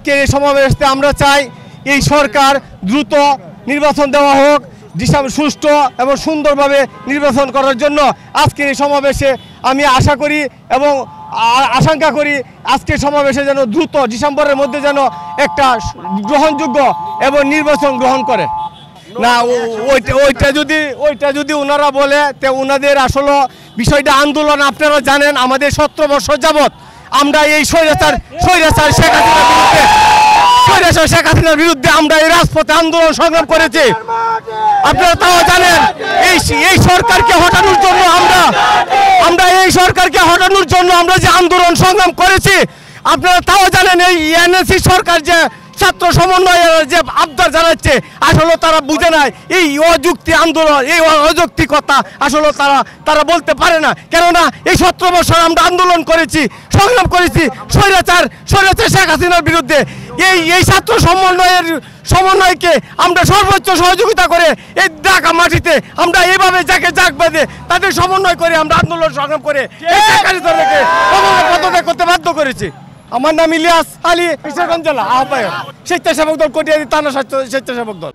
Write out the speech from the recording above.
এই সমাবেশে আমরা চাই এই সরকার দ্রুত নির্বাচন দেওয়া হোক, সুষ্ঠু এবং সুন্দরভাবে নির্বাচন করার জন্য আজকের এই সমাবেশে আমি আশা করি এবং আশঙ্কা করি আজকের সমাবেশে যেন দ্রুত ডিসেম্বরের মধ্যে যেন একটা গ্রহণযোগ্য এবং নির্বাচন গ্রহণ করে। না ওইটা যদি ওনারা বলে তে ওনাদের আসলে বিষয়টা আন্দোলন আপনারা জানেন আমাদের 17 বছর যাবৎ আমরা এই স্বৈরাচার শেখ হাসিনার বিরুদ্ধে আমরা এই রাজপথে আন্দোলন সংগ্রাম করেছি। আপনারা তাও জানেন এই সরকারকে হটানোর জন্য আমরা এই সরকারকে হটানোর জন্য আমরা যে আন্দোলন সংগ্রাম করেছি। আপনারা তাও জানেন এই এনএসি সরকার যে ছাত্র সমন্বয়ের যে আবদার জানাচ্ছে আসলে তারা বুঝে নাই এই অযুক্তি আন্দোলন, এই অযৌক্তিকতা আসলে তারা বলতে পারে না। কেননা এই 17 বছর আমরা আন্দোলন করেছি, সংগ্রাম করেছি স্বৈরাচার শেখ হাসিনার বিরুদ্ধে। এই ছাত্র সমন্বয়কে আমরা সর্বোচ্চ সহযোগিতা করে এই ঢাকা মাটিতে আমরা এইভাবে যাকে জাগ বেঁধে তাদের সমন্বয় করে আমরা আন্দোলন সংগ্রাম করে পদত্যাগ করতে বাধ্য করেছি। আমার নাম ইলিয়াস আলী, কিশোরগঞ্জ জেলা আহ্বায়ক, স্বেচ্ছাসেবক দল কটিয়াদী থানা স্বেচ্ছাসেবক দল।